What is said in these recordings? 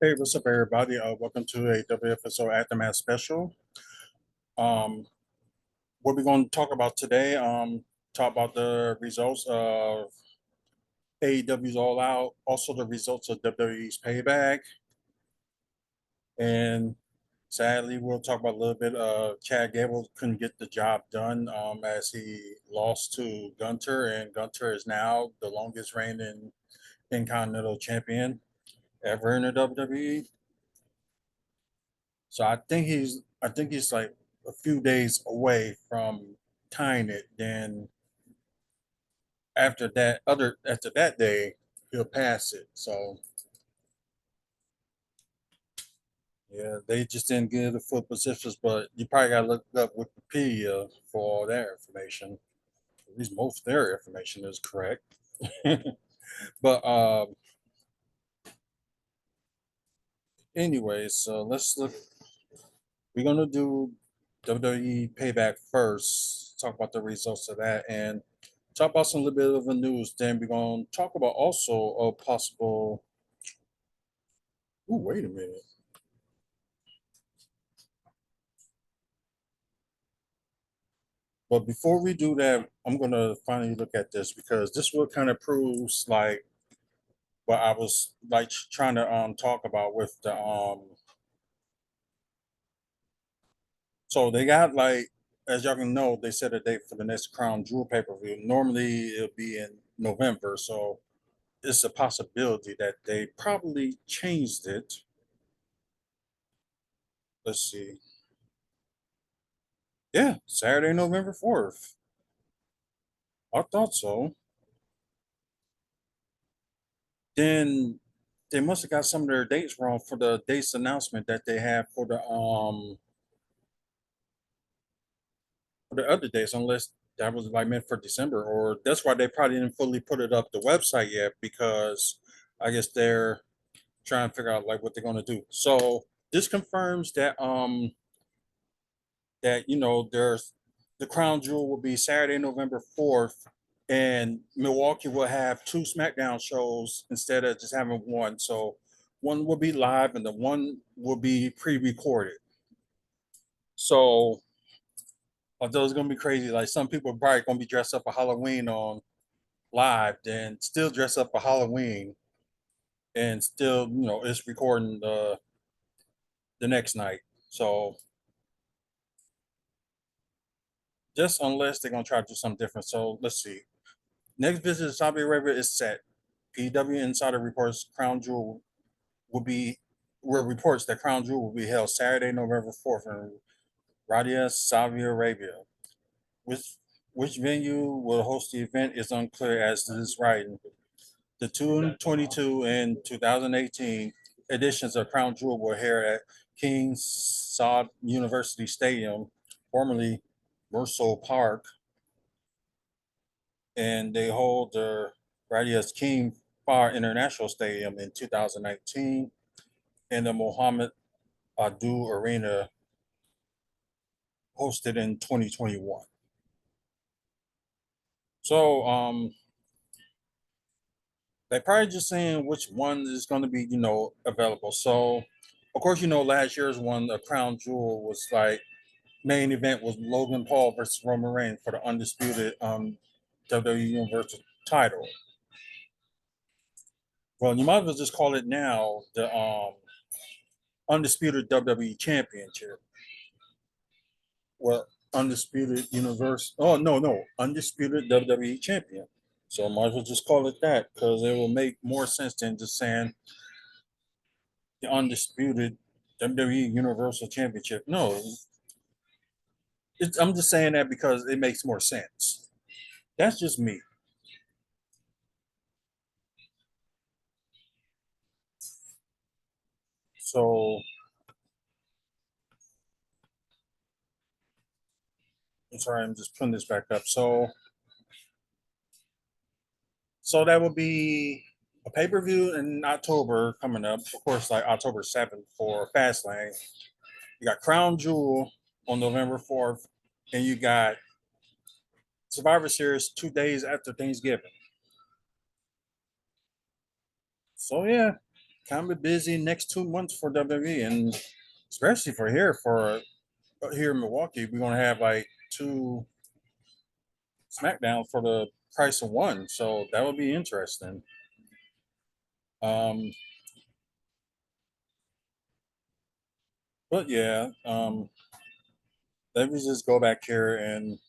Hey, what's up, everybody? Welcome to a WFSO Aftermath special. Um, what we're going to talk about today, talk about the results of AEW's All Out, also the results of WWE's Payback, and sadly, we'll talk about a little bit. Chad Gable couldn't get the job done as he lost to Gunter, and Gunter is now the longest reigning Intercontinental Champion ever in the WWE. So I think he's like a few days away from tying it. Then after that day, he'll pass it. So yeah, they just didn't give the full positions, but you probably gotta look up Wikipedia for all their information. At least most of their information is correct. But anyways, so let's look. We're gonna do WWE Payback first. Talk about the results of that and talk about some little bit of the news. Then we're gonna talk about also a possible. Ooh, wait a minute. But before we do that, I'm gonna finally look at this because this what kind of proves like what I was like trying to talk about with the So they got like, as y'all can know, they set a date for the next Crown Jewel pay per view. Normally it'll be in November, so it's a possibility that they probably changed it. Let's see. Yeah, Saturday, November 4th. I thought so. Then they must have got some of their dates wrong for the dates announcement that they have for the other dates, unless that was like meant for December, or that's why they probably didn't fully put it up the website yet because I guess they're trying to figure out like what they're gonna do. So this confirms that there's the crown jewel will be Saturday, November 4th, and Milwaukee will have two SmackDown shows instead of just having one. So one will be live and the one will be pre-recorded. So although it's gonna be crazy, like some people are probably gonna be dressed up for Halloween on live, then still dress up for Halloween and still, it's recording the next night. So just unless they're gonna try to do something different. So let's see. Next visit to Saudi Arabia is set. PW Insider reports Crown Jewel will be where reports that Crown Jewel will be held Saturday, November 4th in Riyadh, Saudi Arabia. Which which venue will host the event is unclear as to this writing. The 2022 and 2018 editions of Crown Jewel were held at King Saud University Stadium, formerly Merso Park, and they hold the Radius King Far International Stadium in 2019 and the Mohammed Adu Arena hosted in 2021. So they probably just saying which one is going to be available. So of course last year's one, the Crown Jewel, was like main event was Logan Paul versus Roman Reigns for the undisputed WWE Universal title. Well, you might as well just call it now the undisputed WWE Championship. Well, undisputed universe. Oh no, undisputed WWE Champion. So I might as well just call it that because it will make more sense than just saying the undisputed WWE Universal Championship. No, I'm just saying that because it makes more sense. That's just me. So I'm sorry, I'm just putting this back up. So that will be a pay per view in October coming up. Of course, like October 7th for Fastlane. You got Crown Jewel on November 4th, and you got Survivor Series 2 days after Thanksgiving. So yeah, kind of busy next 2 months for WWE, and especially for here in Milwaukee, we're gonna have like two SmackDown for the price of one, so that would be interesting. Um, but yeah, let me just go back here and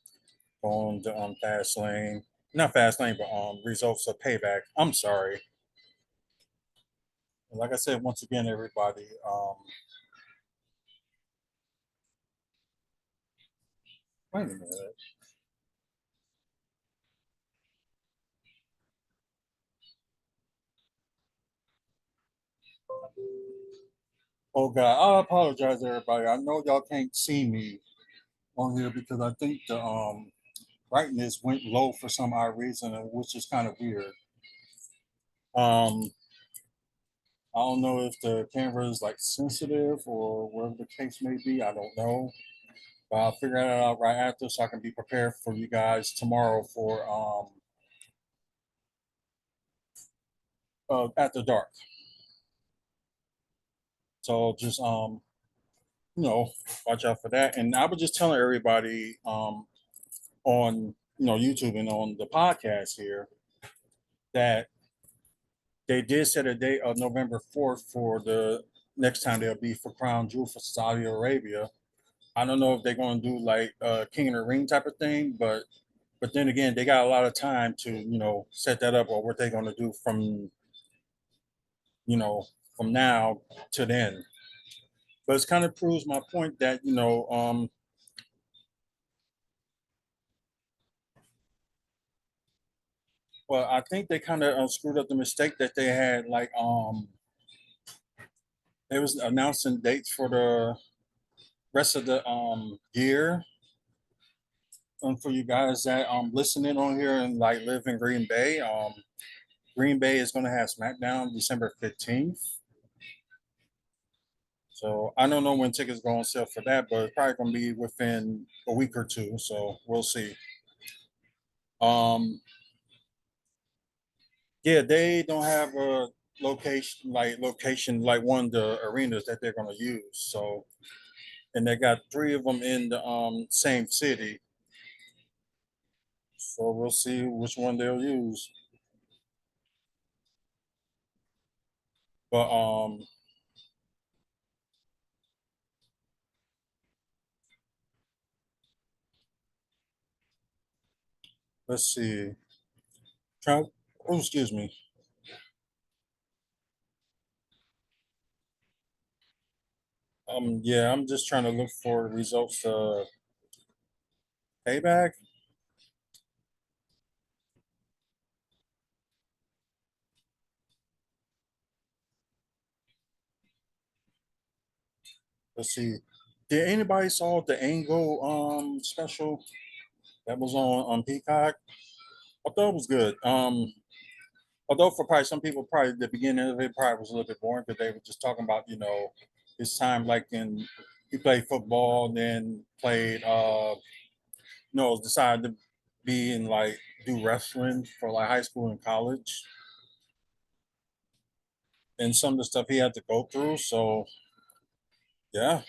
go on to Fast Lane, not Fast Lane, but results of Payback. I'm sorry. Like I said, once again, everybody, wait a minute. Oh God, I apologize, everybody. I know y'all can't see me on here because I think the brightness went low for some odd reason, which is kind of weird. Um, I don't know if the camera is like sensitive or whatever the case may be. I don't know, but I'll figure that out right after so I can be prepared for you guys tomorrow for after dark. So just watch out for that. And I was just telling everybody on YouTube and on the podcast here that they did set a date of November 4th for the next time they'll be for Crown Jewel for Saudi Arabia. I don't know if they're going to do like King of the Ring type of thing, but then again, they got a lot of time to set that up or what they're going to do you know from now to then. But it kind of proves my point that well, I think they kind of screwed up the mistake that they had. Like they was announcing dates for the rest of the year. For you guys that listening on here and like live in Green Bay, Green Bay is going to have SmackDown December 15th. So I don't know when tickets go on sale for that, but it's probably going to be within a week or two. So we'll see. Um, yeah, they don't have a location like one of the arenas that they're going to use. So and they got three of them in the same city. So we'll see which one they'll use. But let's see. Try, oh, excuse me. Yeah, I'm just trying to look for the results. Payback. Let's see. Did anybody saw the Angle special that was on Peacock? I thought it was good. Although for probably some people, probably the beginning of it probably was a little bit boring because they were just talking about his time like in he played football, then played decided to be in like do wrestling for like high school and college, and some of the stuff he had to go through. So yeah,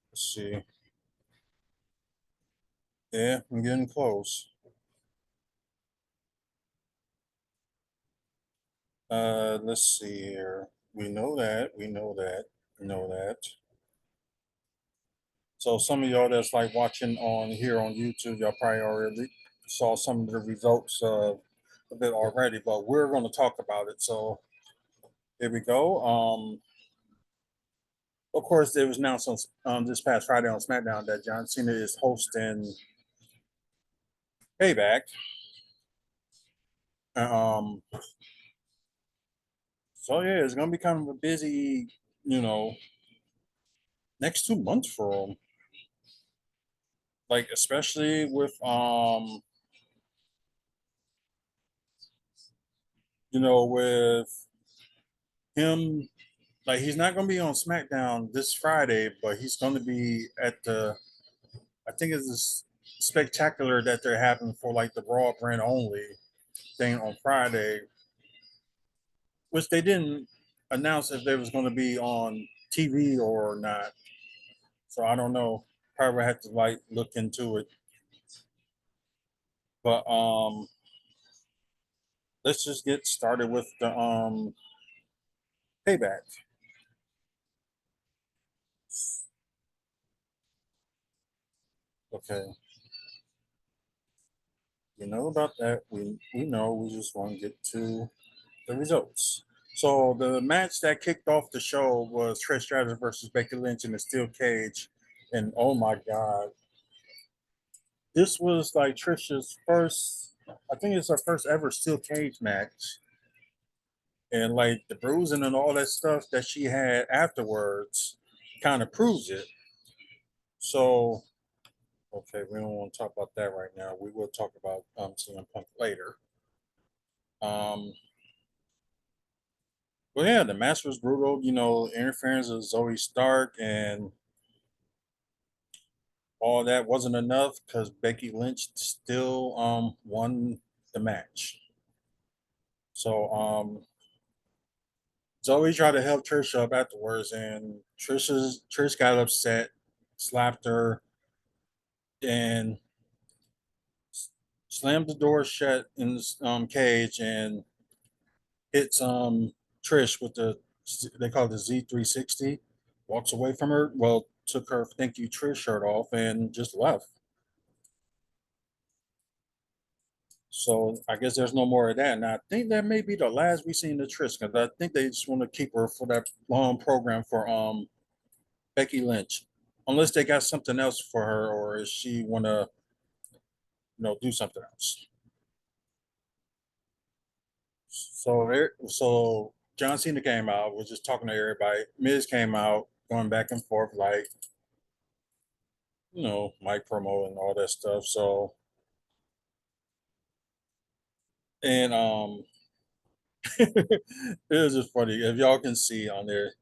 let's see. Yeah, I'm getting close. Let's see here. We know that. We know that. We know that. So some of y'all that's like watching on here on YouTube, y'all probably already saw some of the results a bit already, but we're going to talk about it. So here we go. Of course, it was announced on this past Friday on SmackDown that John Cena is hosting Payback. Um, so yeah, it's gonna be kind of a busy, you know, next 2 months for him. Like especially with with him. Like he's not gonna be on SmackDown this Friday, but he's gonna be at the. I think it's this. spectacular that they're having for like the Raw brand only thing on Friday, which they didn't announce if they was going to be on TV or not. So I don't know. Probably have to like look into it. But let's just get started with the payback. Okay, we know about that. We know. We just want to get to the results. So the match that kicked off the show was Trish Stratus versus Becky Lynch in a steel cage, and oh my god, this was like Trisha's first. I think it's her first ever steel cage match, and like the bruising and all that stuff that she had afterwards kind of proves it. So okay, we don't want to talk about that right now. We will talk about CM Punk later. Um, but yeah, the match was brutal. You know, interference of Zoe Stark and all that wasn't enough because Becky Lynch still won the match. So Zoe tried to help Trish up afterwards, and Trish got upset, slapped her, and slammed the door shut in the cage, and hits Trish with the they call it the Z360. Walks away from her. Well, took her "Thank You Trish" shirt off and just left. So I guess there's no more of that. And I think that may be the last we seen the Trish because I think they just want to keep her for that long program for Becky Lynch, unless they got something else for her or is she want to do something else. So John Cena came out, was just talking to everybody. Miz came out, going back and forth like Mike promo and all that stuff. So and it was just funny if y'all can see on there.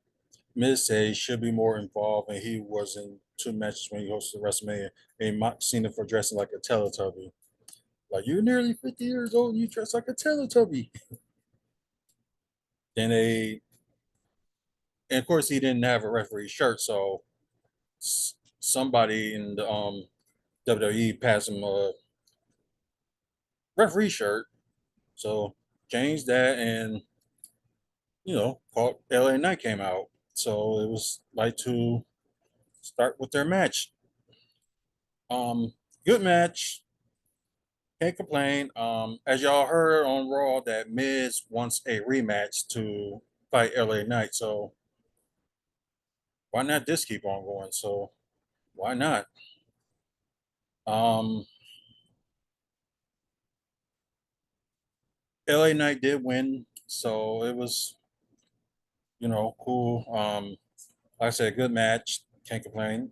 Miz said he should be more involved, and he was in two matches when he hosted WrestleMania. And he mocked Cena for dressing like a Teletubby. Like you're nearly 50 years old, and you dress like a Teletubby. Then and of course, he didn't have a referee shirt, so somebody in the WWE passed him a referee shirt. So changed that, and called LA Knight came out. So it was like to start with their match. Good match. Can't complain. As y'all heard on Raw, that Miz wants a rematch to fight LA Knight. So why not this keep on going? So why not? Um, LA Knight did win, so it was cool. Like I said, good match. Can't complain.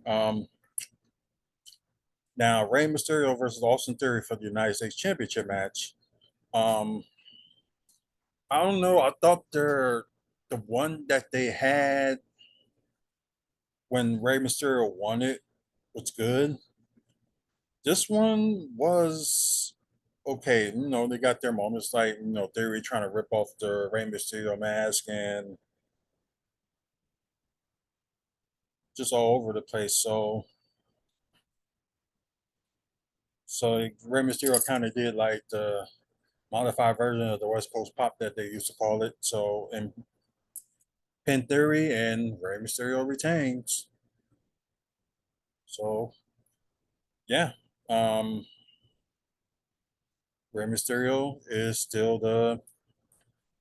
Now Rey Mysterio versus Austin Theory for the United States Championship match. Um, I don't know. I thought the one that they had when Rey Mysterio won it was good. This one was okay. They got their moments like Theory trying to rip off the Rey Mysterio mask and just all over the place. So Rey Mysterio kind of did like the modified version of the West Coast pop that they used to call it. So and Pin Theory and Rey Mysterio retains. So yeah, um, Rey Mysterio is still the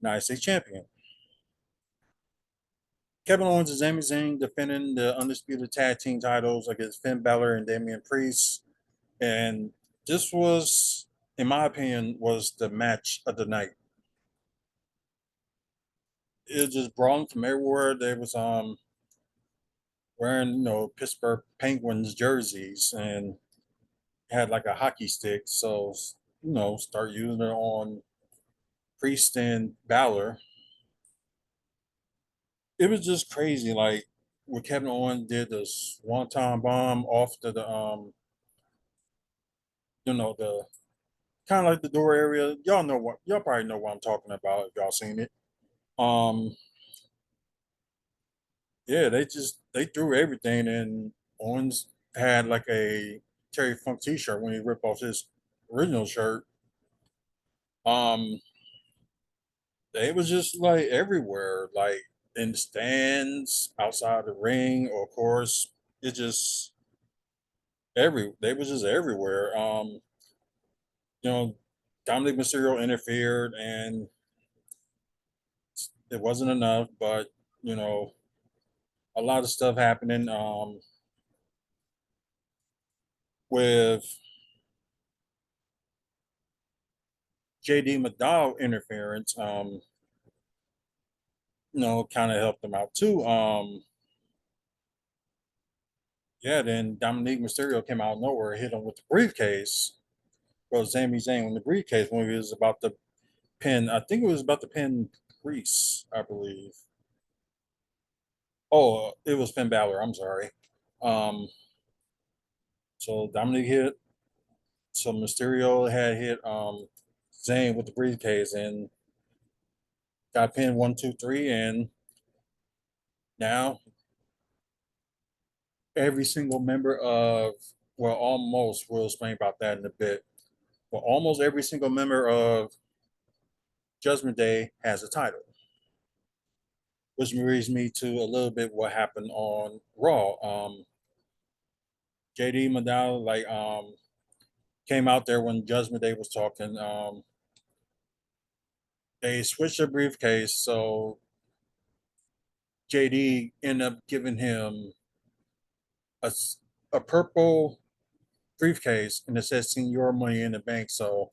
United States champion. Kevin Owens and Sami Zayn defending the undisputed tag team titles against Finn Balor and Damian Priest. And this was, in my opinion, was the match of the night. It just brought from everywhere. They was wearing Pittsburgh Penguins jerseys and had like a hockey stick. So start using it on Priest and Balor. It was just crazy. Like what Kevin Owens did this one time bomb off to the the kind of like the door area. Y'all probably know what I'm talking about if y'all seen it. Um, yeah, they threw everything, and Owens had like a Terry Funk T-shirt when he ripped off his original shirt. Um, they was just like everywhere, like in the stands, outside the ring, or of course, it just they was just everywhere. You know, Dominic Mysterio interfered, and it wasn't enough, but you know, a lot of stuff happening with JD McDowell interference. Kind of helped them out too. Yeah, then Dominique Mysterio came out of nowhere, hit him with the briefcase. Well, Sami Zayn with the briefcase when he was about to pin. I think it was about to pin Priest, I believe. Oh, it was Finn Balor. I'm sorry. Um, so Dominic hit. So Mysterio had hit Zayn with the briefcase and got pinned 1, 2, 3, and now every single member of almost we'll explain about that in a bit. But almost every single member of Judgment Day has a title, which brings me to a little bit what happened on Raw. JD Madal came out there when Judgment Day was talking. They switched their briefcase, so JD ended up giving him a a purple briefcase, and it says "Senior Money in the Bank." So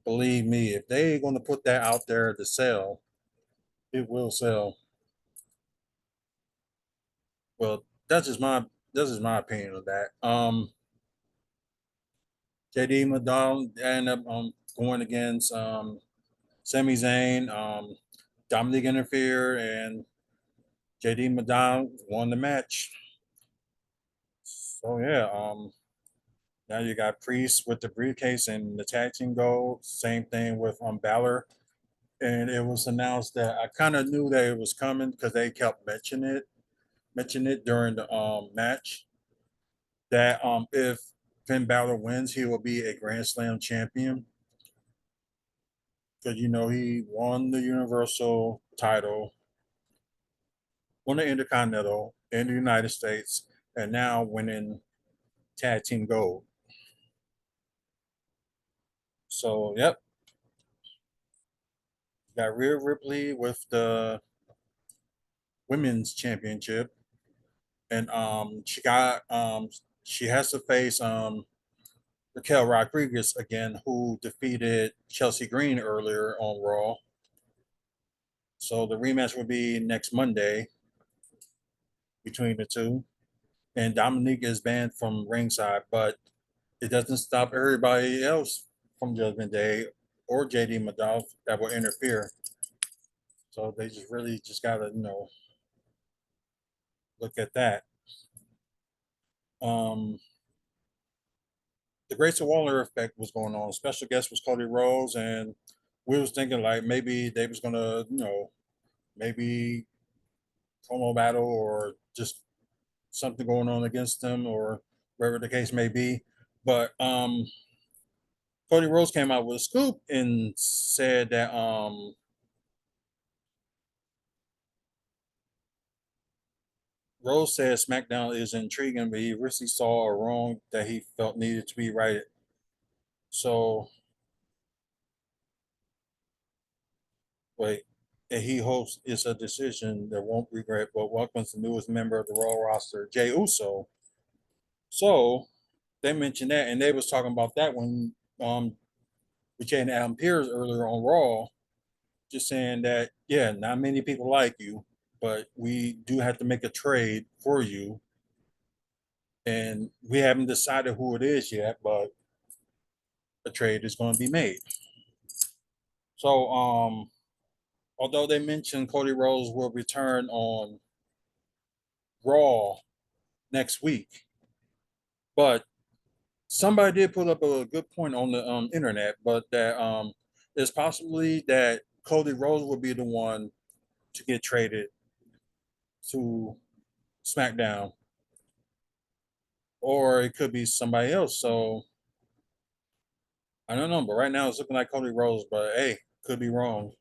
believe me, if they're going to put that out there to sell, it will sell. Well, that's just my opinion of that. JD Madon ended up going against Sami Zayn. Dominic interfered, and JD Madon won the match. So yeah, now you got Priest with the briefcase and the tag team gold. Same thing with Balor, and it was announced that I kind of knew that it was coming because they kept mentioning it during the match that if Finn Balor wins, he will be a Grand Slam champion because he won the Universal title, won the Intercontinental in the United States, and now winning tag team gold. So yep, got Rhea Ripley with the women's championship, and she has to face Raquel Rodriguez again, who defeated Chelsea Green earlier on Raw. So the rematch will be next Monday between the two. And Dominique is banned from ringside, but it doesn't stop everybody else from Judgment Day or JD Madolph that will interfere. So they just really just gotta, look at that. Um, the Grayson Waller effect was going on. Special guest was Cody Rhodes, and we was thinking like maybe they was gonna, maybe promo battle or just something going on against them or whatever the case may be. But Cody Rhodes came out with a scoop and said that Rose said SmackDown is intriguing, but he recently saw a wrong that he felt needed to be righted. So, wait, and he hopes it's a decision that won't regret, but welcomes the newest member of the Raw roster, Jay Uso. So, they mentioned that, and they was talking about that when we chatted Adam Pearce earlier on Raw, just saying that, yeah, not many people like you, but we do have to make a trade for you. And we haven't decided who it is yet, but a trade is going to be made. So, although they mentioned Cody Rhodes will return on Raw next week, but somebody did put up a good point on the internet, but that it's possibly that Cody Rhodes will be the one to get traded to SmackDown, or it could be somebody else. So I don't know, but right now it's looking like Cody Rhodes. But hey, could be wrong.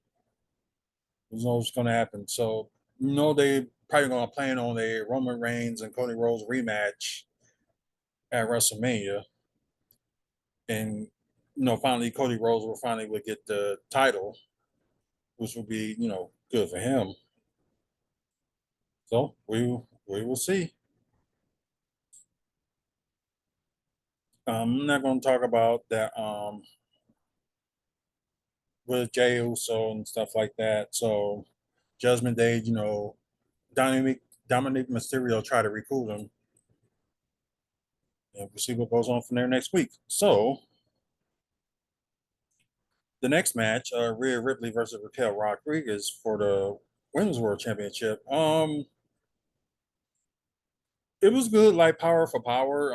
Who knows what's going to happen? So they probably going to plan on a Roman Reigns and Cody Rhodes rematch at WrestleMania, and finally Cody Rhodes will finally would get the title, which would be good for him. So we will see. I'm not going to talk about that with Jey Uso and stuff like that. So Judgment Day, Dominic Mysterio try to recruit him, and we'll see what goes on from there next week. So the next match, Rhea Ripley versus Raquel Rodriguez for the Women's World Championship. It was good, like power for power,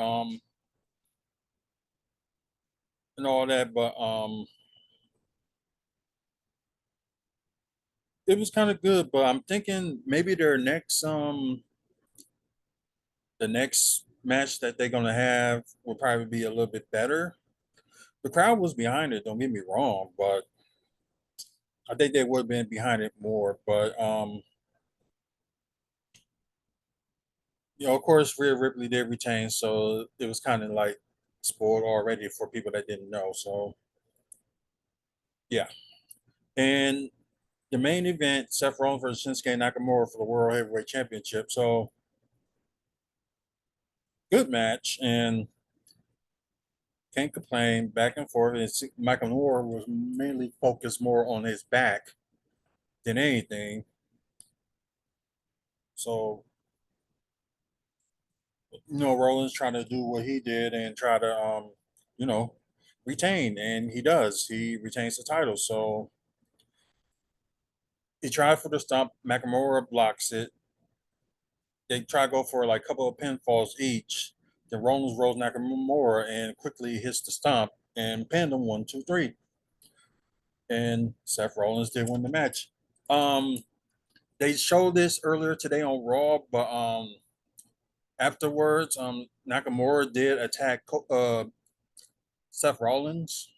and all that, but it was kind of good. But I'm thinking maybe the next match that they're gonna have will probably be a little bit better. The crowd was behind it. Don't get me wrong, but I think they would have been behind it more. But of course, Rhea Ripley did retain, so it was kind of like spoiled already for people that didn't know. So yeah, and the main event, Seth Rollins versus Shinsuke Nakamura for the World Heavyweight Championship. So good match, and can't complain. Back and forth, and Nakamura was mainly focused more on his back than anything. So Rollins trying to do what he did and try to you know retain, and he does. He retains the title. So he tried for the stump. Nakamura blocks it. They try to go for like a couple of pinfalls each. Then Rollins rolls Nakamura and quickly hits the stomp and pinned him 1, 2, 3. And Seth Rollins did win the match. Um, they showed this earlier today on Raw, but afterwards, Nakamura did attack Seth Rollins.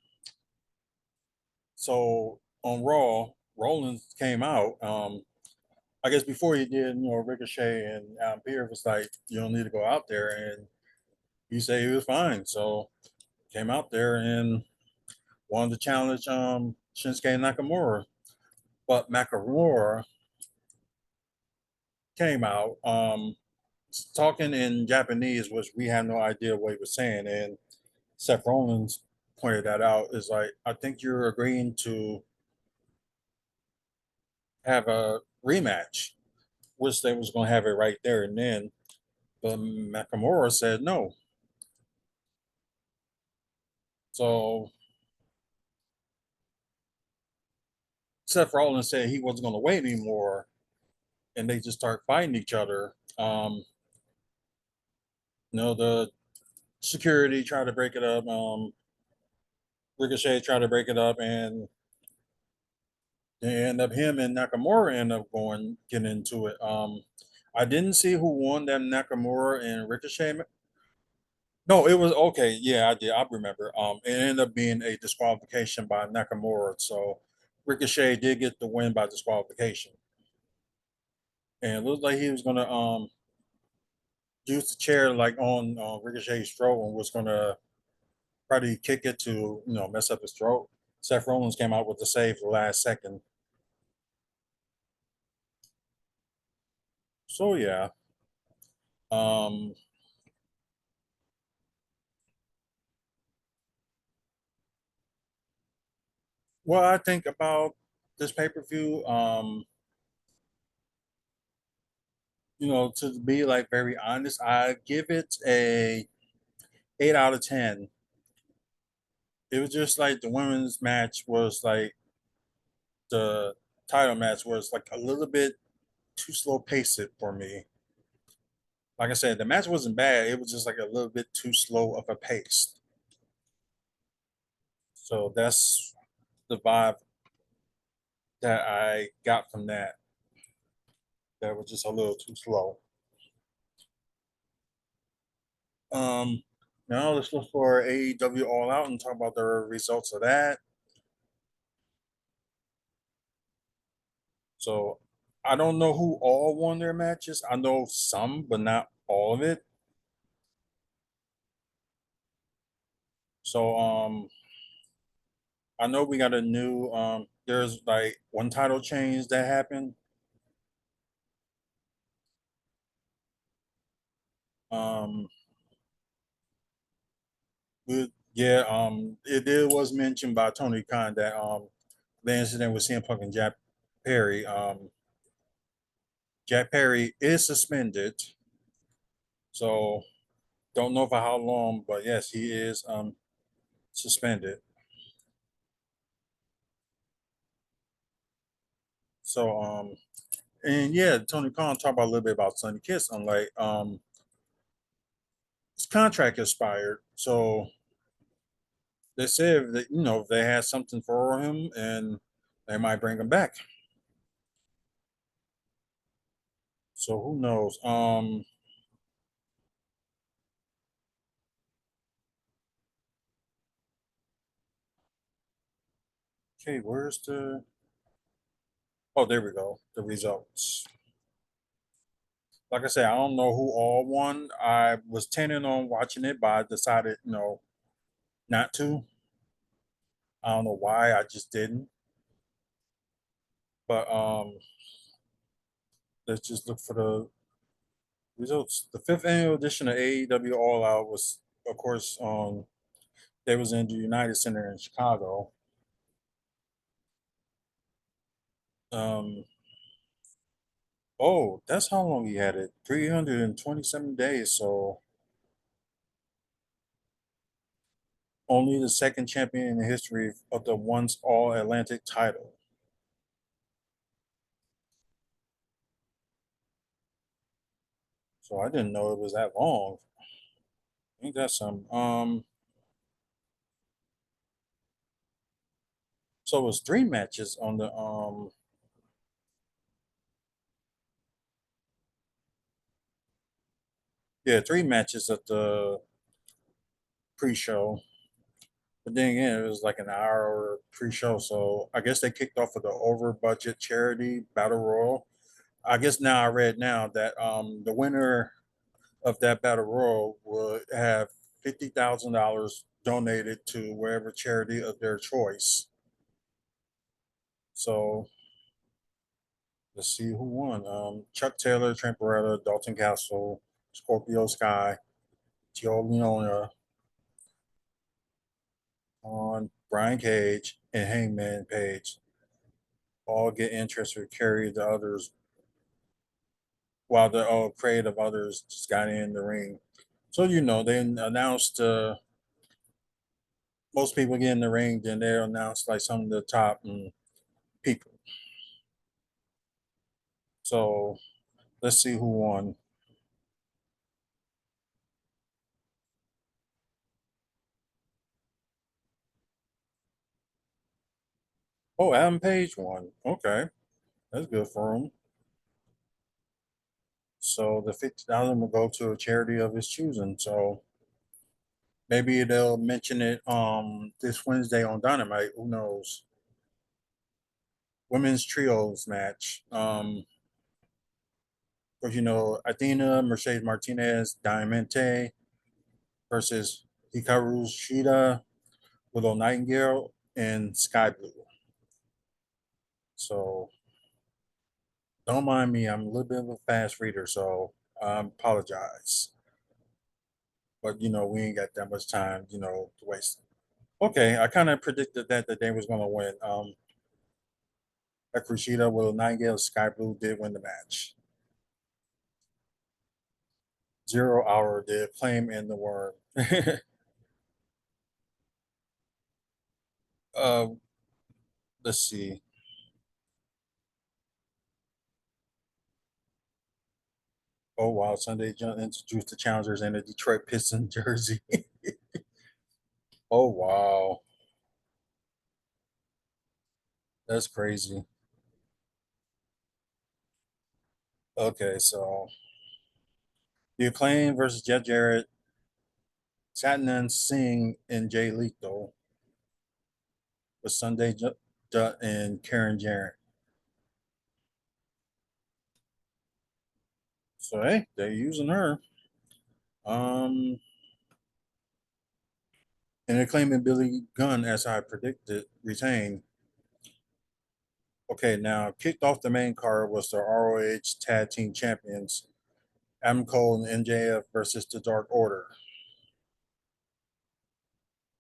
So on Raw, Rollins came out. I guess before he did, Ricochet and Pierre was like, "You don't need to go out there," and he said he was fine. So came out there and wanted to challenge Shinsuke Nakamura, but Nakamura came out talking in Japanese, which we had no idea what he was saying, and Seth Rollins pointed that out. Is like, I think you're agreeing to have a rematch, which they was going to have it right there and then. But Nakamura said no. So Seth Rollins said he wasn't going to wait anymore, and they just start fighting each other. The security tried to break it up. Ricochet tried to break it up, and they end up him and Nakamura end up getting into it. I didn't see who won that Nakamura and Ricochet. No, it was okay. Yeah, I did. I remember. It ended up being a disqualification by Nakamura. So Ricochet did get the win by disqualification, and it looked like he was gonna use the chair like on Ricochet's throat and was gonna probably kick it to mess up his throat. Seth Rollins came out with the save the last second. So yeah. Um, what I think about this pay per view, to be like very honest, I give it a 8 out of 10. It was just like the women's match was like the title match was like a little bit too slow paced for me. Like I said, the match wasn't bad. It was just like a little bit too slow of a pace. So that's the vibe that I got from that. That was just a little too slow. Um, Now let's look for AEW All Out and talk about the results of that. So I don't know who all won their matches. I know some, but not all of it. So I know we got a new there's like one title change that happened. Um yeah, it was mentioned by Tony Khan that the incident with CM Punk and Perry, Jack Perry is suspended. So don't know for how long, but yes, he is suspended. So and yeah, Tony Khan talked about a little bit about Sonny Kiss. I'm like, his contract expired, so they said that if they had something for him, and they might bring him back. So who knows? Okay, where's the? Oh, there we go. The results. Like I said, I don't know who all won. I was tending on watching it, but I decided, not to. I don't know why. I just didn't. But let's just look for the results. The fifth annual edition of AEW All Out was, of course, they was in the United Center in Chicago. Um, oh, that's how long he had it. 327 days. So only the second champion in the history of the once All Atlantic title. So I didn't know it was that long. Ain't that some? So it was three matches on the yeah, three matches at the pre-show. But then again, it was like an hour pre-show, so I guess they kicked off with the over-budget charity battle royal. I guess now I read now that the winner of that battle royal would have $50,000 donated to wherever charity of their choice. So let's see who won. Chuck Taylor, Trent Beretta, Dalton Castle, Scorpio Sky, Tio Leona, on Brian Cage and Hangman Page all get interest or carry the others, while the creative others just got in the ring. So they announced most people get in the ring, then they announced like some of the top people. So let's see who won. Oh, Adam Page won. Okay, that's good for him. So the 50,000 will go to a charity of his choosing. So maybe they'll mention it this Wednesday on Dynamite. Who knows? Women's trios match. Because Athena, Mercedes Martinez, Diamante versus Hikaru Shida, Willow Nightingale, and Sky Blue. So don't mind me. I'm a little bit of a fast reader, so I apologize. But we ain't got that much time, to waste. Okay, I kind of predicted that they was gonna win. Kushida, Willow Nightingale, Sky Blue did win the match. 0 hour did claim in the worm. uh, let's see. Oh wow! Sunday John introduced the challengers in a Detroit Pistons jersey. Oh wow! That's crazy. Okay, so the Acclaim versus Jeff Jarrett, Satnam Singh, and Jay Lethal with Sunday Dutt and Karen Jarrett. So hey, they're using her. Um, and they're claiming Billy Gunn, as I predicted, retained. Okay, now kicked off the main card was the ROH Tag Team Champions, Adam Cole and MJF versus the Dark Order.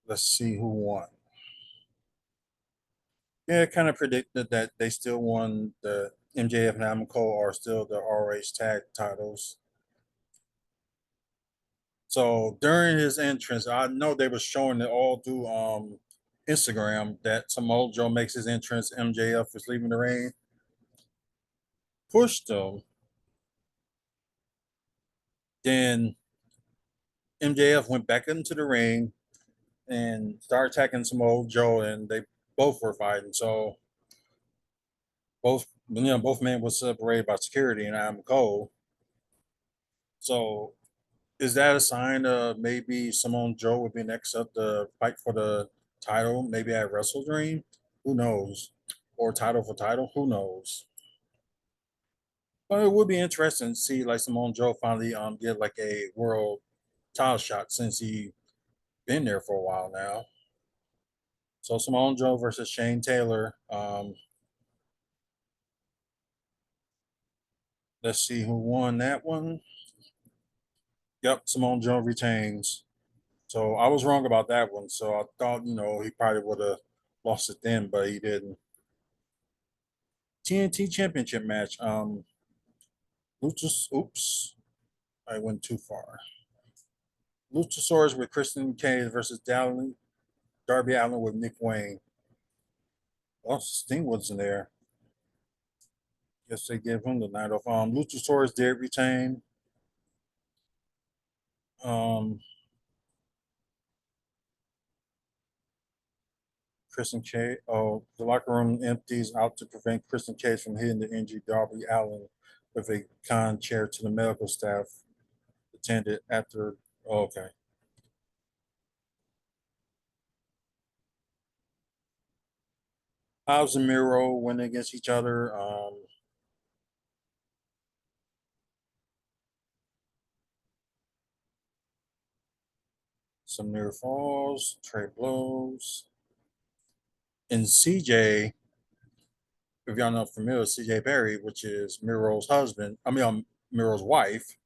Let's see who won. Yeah, kind of predicted that they still won. The MJF and Adam Cole are still the ROH tag titles. So during his entrance, I know they were showing it all through Instagram that Samoa Joe makes his entrance. MJF is leaving the ring, pushed him. Then MJF went back into the ring and started attacking Samoa Joe, and they both were fighting. So both men were separated by security and Adam Cole. So is that a sign of maybe Simone Joe would be next up to fight for the title, maybe at Wrestle Dream? Who knows? Or title for title? Who knows? But it would be interesting to see like Simone Joe finally get like a world title shot since he been there for a while now. So Simone Joe versus Shane Taylor. Let's see who won that one. Yep, Simone Joe retains. So I was wrong about that one. So I thought, he probably would have lost it then, but he didn't. TNT Championship match. Oops, I went too far. Luchasaurus with Christian Cage versus Darby Allin with Nick Wayne. Oh, Sting was in there. Guess they gave him the night off. Luchasaurus did retain. Um, Christian Cage. Oh, the locker room empties out to prevent Christian Cage from hitting the injured Darby Allin with a con chair to the medical staff attended after. Oh, okay. Hobbs and Miro went against each other. Some near falls, Trey blows, and CJ. If y'all not familiar with CJ Perry, which is Miro's husband. I mean, Miro's wife.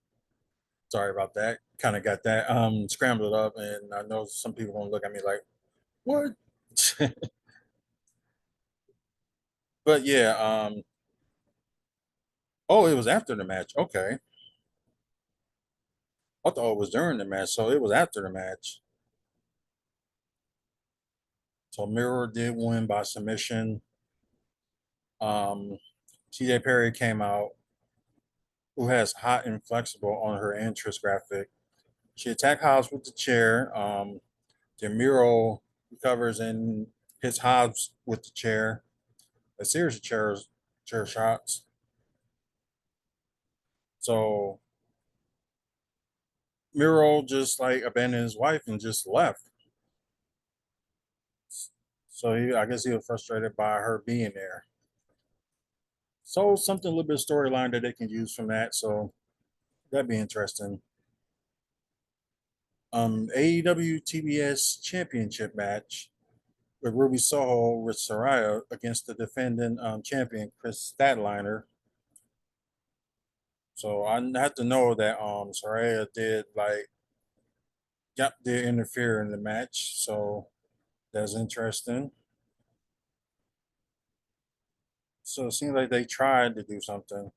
Sorry about that. Kind of got that scrambled up, and I know some people gonna look at me like, "What?" But yeah. Oh, it was after the match. Okay, I thought it was during the match, so it was after the match. So Miro did win by submission. Um, CJ Perry came out, who has hot and flexible on her entrance graphic. She attacked Hobbs with the chair. Miro recovers and hits Hobbs with the chair. A series of chair shots. So Miro just like abandoned his wife and just left. So I guess he was frustrated by her being there. So something a little bit of storyline that they can use from that. So that'd be interesting. AEW TBS Championship match with Ruby Soho with Saraya against the defending champion Chris Statlander. So I have to know that Saraya did like, yep, did interfere in the match. So that's interesting. So it seems like they tried to do something.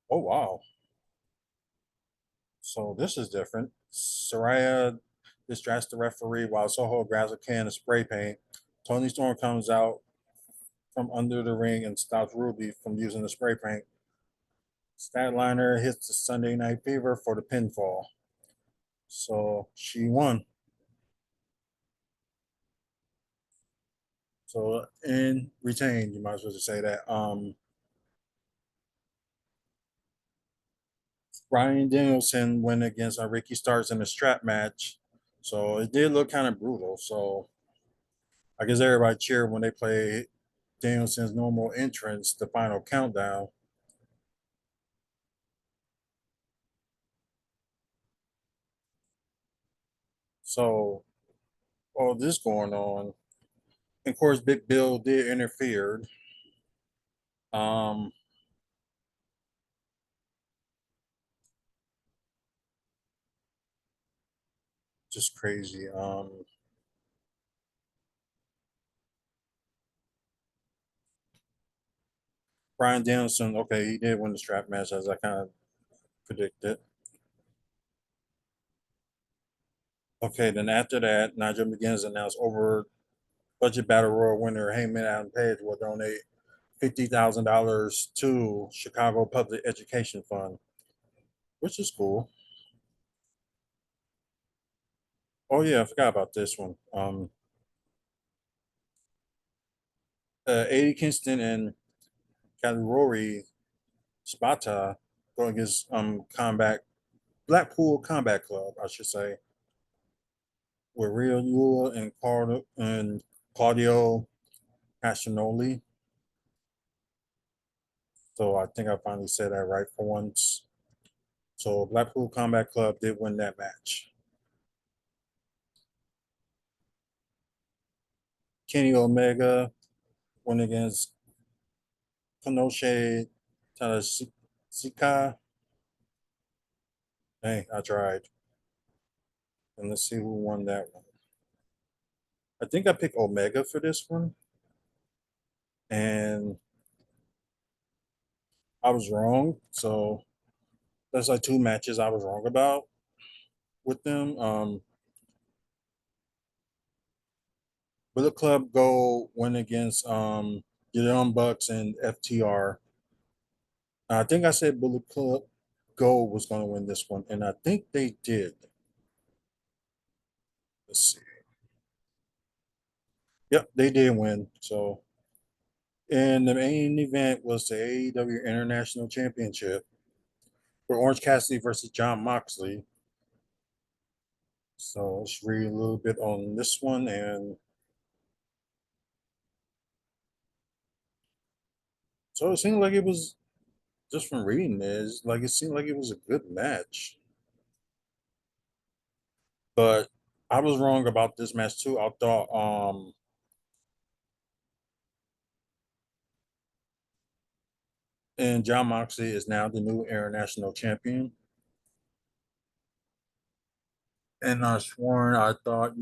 Oh wow. So this is different. Saraya distracts the referee while Soho grabs a can of spray paint. Tony Storm comes out from under the ring and stops Ruby from using the spray paint. Statlander hits the Sunday Night Fever for the pinfall. So she won. So and retained, you might as well just say that. Brian Danielson went against Ricky Starks in a strap match. So it did look kind of brutal. So I guess everybody cheered when they played Danielson's normal entrance, the final countdown. So all this going on. And of course, Big Bill did interfere. Um, just crazy. Brian Danielson, okay, he did win the strap match as I kind of predicted. Okay, then after that, Nigel McGuinness announced over budget battle royal winner Heyman Adam Page will donate $50,000 to Chicago Public Education Fund, which is cool. Oh yeah, I forgot about this one. Eddie Kingston and Rory Spata going against Combat Blackpool Combat Club, I should say, with Rio Yule and Claudio Castagnoli. So I think I finally said that right for once. So Blackpool Combat Club did win that match. Kenny Omega went against Konoche Tadashika. Hey, I tried. And let's see who won that one. I think I picked Omega for this one. And I was wrong. So that's like two matches I was wrong about with them. Bullet Club Go went against the Young Bucks and FTR. I think I said Bullet Club Gold was going to win this one, and I think they did. Let's see. Yep, they did win. So, and the main event was the AEW International Championship for Orange Cassidy versus John Moxley. So let's read a little bit on this one, and so it seemed like it was just from reading this, like it seemed like it was a good match, but I was wrong about this match too. I thought and John Moxley is now the new international champion. And I sworn I thought,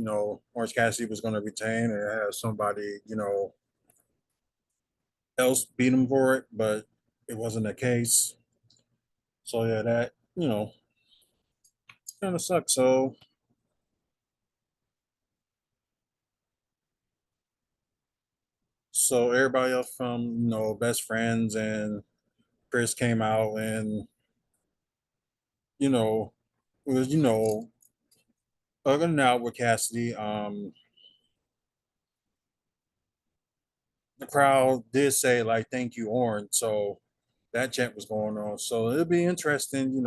Orange Cassidy was going to retain and have somebody, else beat him for it, but it wasn't the case. So yeah, that, kind of sucks. So everybody else from, best friends and Chris came out and, you know, was, other than out with Cassidy, the crowd did say like thank you, Orange. So that chant was going on. So it'll be interesting,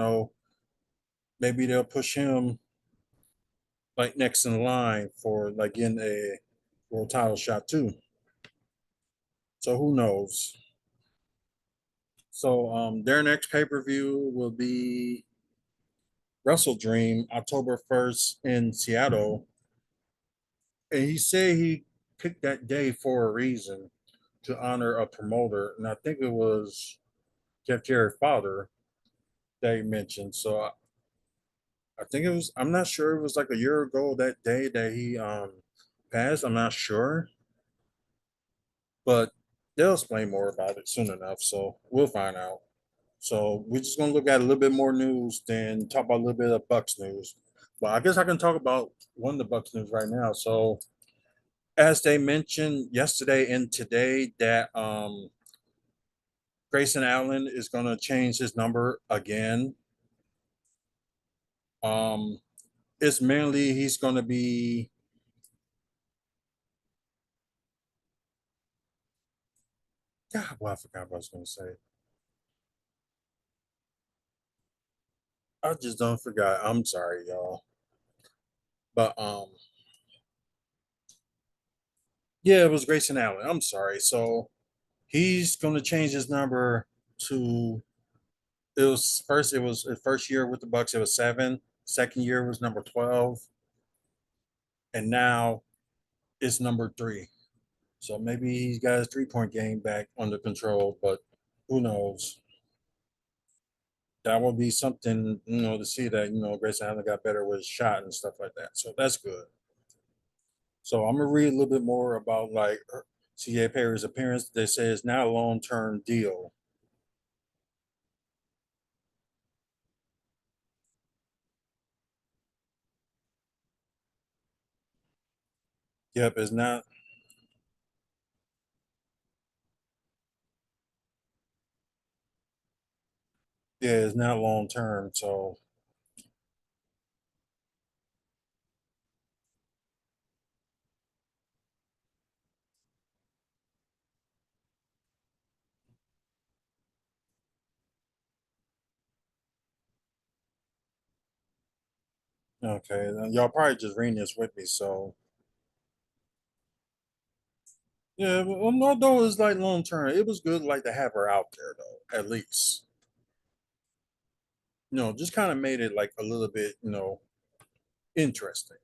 maybe they'll push him like next in line for like getting a world title shot too. So who knows? So their next pay-per-view will be Wrestle Dream October 1st in Seattle. And he said he picked that day for a reason to honor a promoter. And I think it was Jeff Jarrett's father that he mentioned. So I think it was, I'm not sure, it was like a year ago that day that he passed. I'm not sure. But they'll explain more about it soon enough. So we'll find out. So we're just gonna look at a little bit more news, then talk about a little bit of Bucks news. But I guess I can talk about one of the Bucks news right now. So as they mentioned yesterday and today, that Grayson Allen is gonna change his number again. Um, it's mainly he's gonna be God, well, I forgot what I was gonna say. I just don't forgot. I'm sorry, y'all. But yeah, it was Grayson Allen. I'm sorry. So he's gonna change his number to it was his first year with the Bucks, it was 7. Second year was number 12, and now it's number 3. So maybe he's got his 3-point game back under control, but who knows? That would be something, to see that, Grayson Allen got better with his shot and stuff like that. So that's good. So I'm gonna read a little bit more about like CJ Perry's appearance. They say it's not a long-term deal. Yep, it's not. Yeah, it's not long term. So okay, then y'all probably just reading this with me. So yeah, well, although it's like long term, it was good like to have her out there though, at least. Just kind of made it like a little bit, interesting.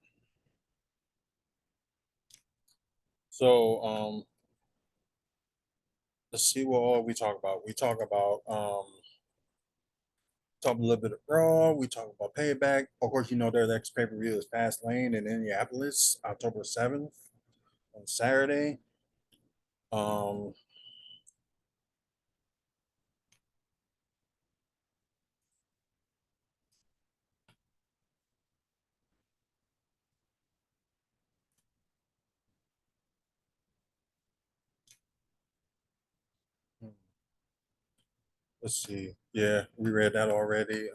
So let's see what all we talk about. We talk a little bit of Raw. We talk about Payback. Of course, their next pay per view is Fast Lane in Indianapolis, October 7th on Saturday. Um, let's see. Yeah, we read that already.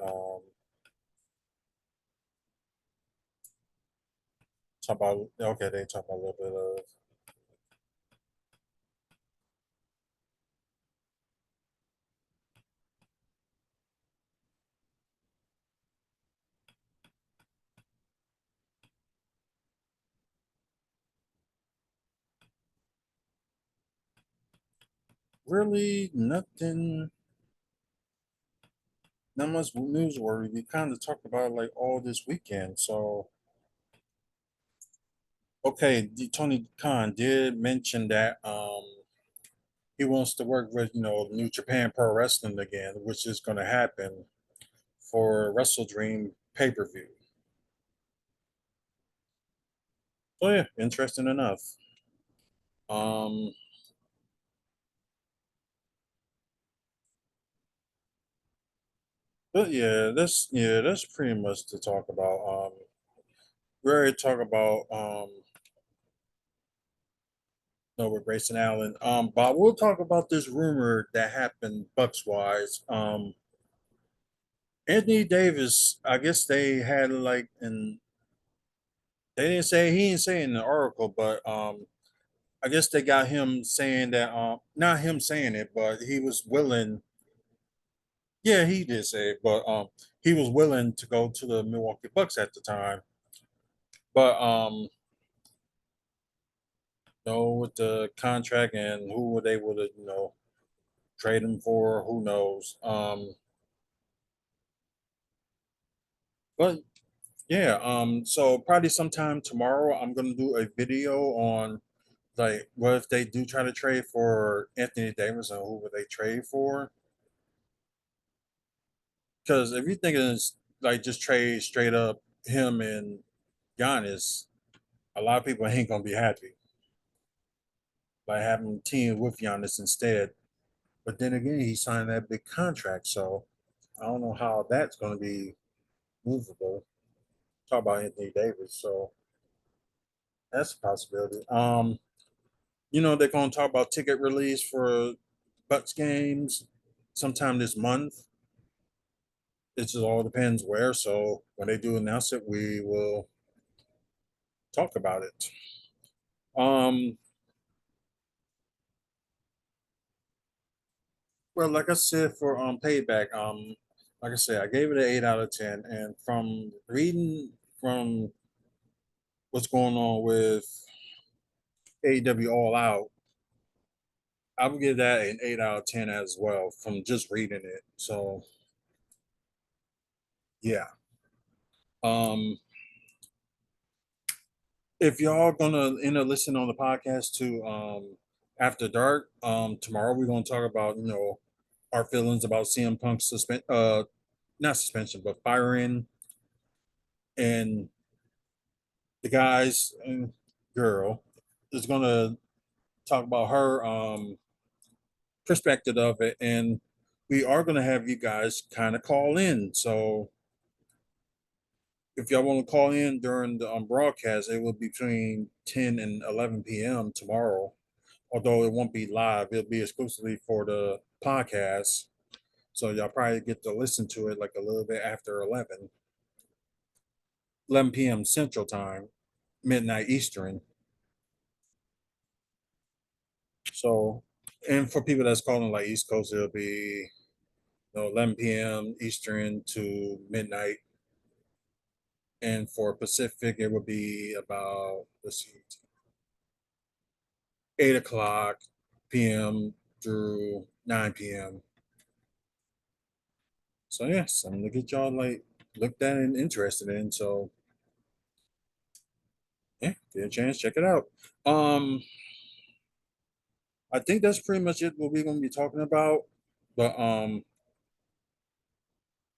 Talk about okay. They talk about a little bit of really nothing. Not much newsworthy. We kind of talked about it, like all this weekend. So okay, Tony Khan did mention that he wants to work with New Japan Pro Wrestling again, which is going to happen for Wrestle Dream pay per view. So yeah, interesting enough. Um, but that's pretty much to talk about. We already talk about no with Grayson Allen. But we'll talk about this rumor that happened Bucks wise. Anthony Davis, I guess they had like and they didn't say he didn't say in the article, but I guess they got him saying that not him saying it, but he was willing. Yeah, he did say it, but he was willing to go to the Milwaukee Bucks at the time. But with the contract and who were they able to, trade him for, who knows. But yeah, so probably sometime tomorrow I'm gonna do a video on like what if they do try to trade for Anthony Davis and who would they trade for? Because if you think it's like just trade straight up him and Giannis, a lot of people ain't gonna be happy by having team with Giannis instead. But then again, he signed that big contract, so I don't know how that's gonna be movable. Talk about Anthony Davis, so that's a possibility. They're gonna talk about ticket release for Bucks games sometime this month. It just all depends where. So when they do announce it, we will talk about it. Um, Well, like I said for Payback, like I said, I gave it an 8 out of 10, and from reading from what's going on with AEW All Out, I would give that an 8 out of 10 as well from just reading it. So yeah. Um, if y'all gonna end up listening on the podcast to After Dark, tomorrow we're gonna talk about our feelings about CM Punk's not suspension but firing, and the guys and girl is gonna talk about her perspective of it, and we are gonna have you guys kind of call in. So if y'all want to call in during the broadcast, it will be between 10 and 11 p.m. tomorrow. Although it won't be live, it'll be exclusively for the podcast. So y'all probably get to listen to it like a little bit after 11 p.m. Central Time, midnight Eastern. So, and for people that's calling like East Coast, it'll be 11 p.m. Eastern to midnight. And for Pacific, it would be about, let's see, 8 o'clock p.m. through 9 p.m. So yeah, something to get y'all like looked at and interested in. So yeah, get a chance, check it out. Um, I think that's pretty much it. What we're gonna be talking about. But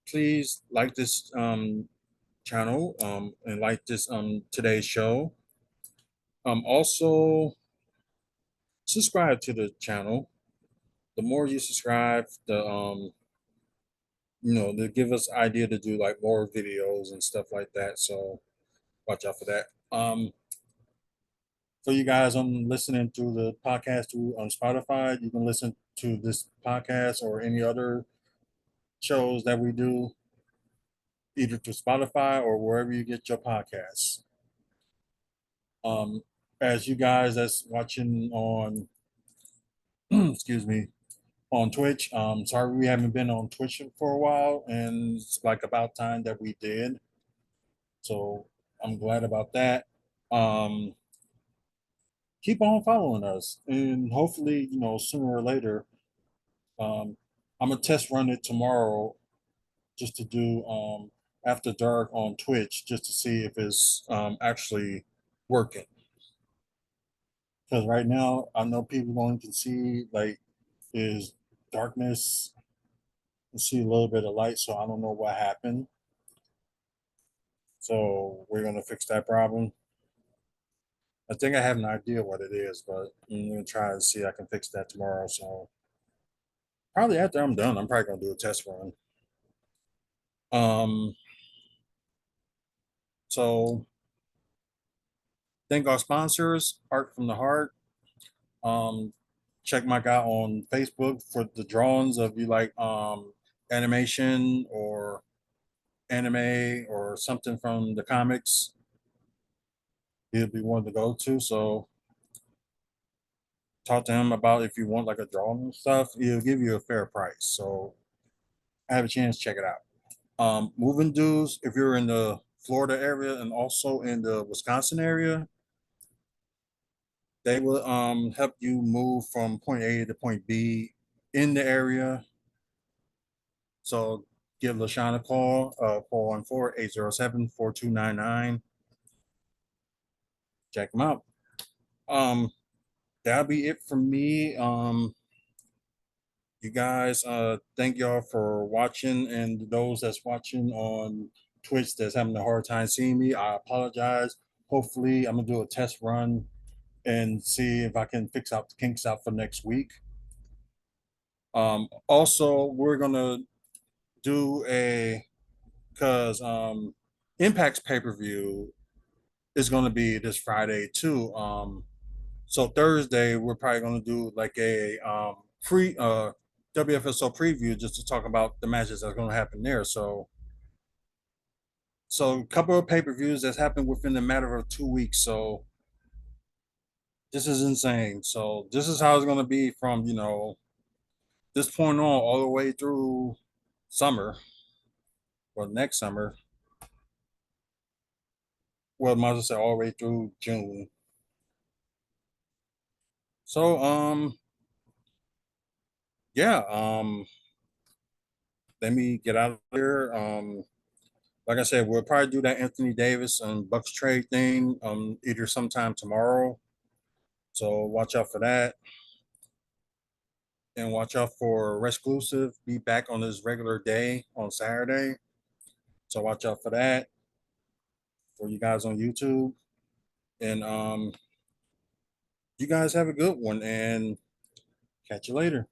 please like this channel and like this today's show. Also subscribe to the channel. The more you subscribe, the they give us idea to do like more videos and stuff like that. So watch out for that. For you guys on listening to the podcast through on Spotify, you can listen to this podcast or any other shows that we do either through Spotify or wherever you get your podcasts. Um, as you guys that's watching on excuse me on Twitch, sorry we haven't been on Twitch for a while, and it's like about time that we did. So I'm glad about that. Um, keep on following us, and hopefully, sooner or later, um, I'm gonna test run it tomorrow just to do after dark on Twitch just to see if it's actually working. Because right now, I know people only can see like is darkness and see a little bit of light, so I don't know what happened. So we're gonna fix that problem. I think I have an idea what it is, but I'm gonna try and see if I can fix that tomorrow. So probably after I'm done, I'm probably gonna do a test run. Um, so thank our sponsors, Art from the Heart. Um, check my guy on Facebook for the drawings of you like animation or anime or something from the comics. He'll be one to go to. So talk to him about if you want like a drawing and stuff. He'll give you a fair price. So have a chance, check it out. Moving dues, if you're in the Florida area and also in the Wisconsin area, they will help you move from point A to point B in the area. So give LaShawn a call, 414-807-4299. Check them out. Um, that'll be it from me. You guys, thank y'all for watching, and those that's watching on Twitch that's having a hard time seeing me, I apologize. Hopefully, I'm gonna do a test run and see if I can fix out the kinks out for next week. Also, we're gonna do a because Impact's pay per view is gonna be this Friday too. So Thursday we're probably gonna do like a free WFSO preview just to talk about the matches that's gonna happen there. So a couple of pay per views that's happened within a matter of 2 weeks. So this is insane. So this is how it's gonna be from this point on, all the way through summer or next summer. Well, might as well say all the way through June. So yeah, let me get out of here. Like I said, we'll probably do that Anthony Davis and Bucks trade thing either sometime tomorrow. So watch out for that. And watch out for Resclusive. Be back on his regular day on Saturday. So watch out for that for you guys on YouTube. And you guys have a good one and catch you later.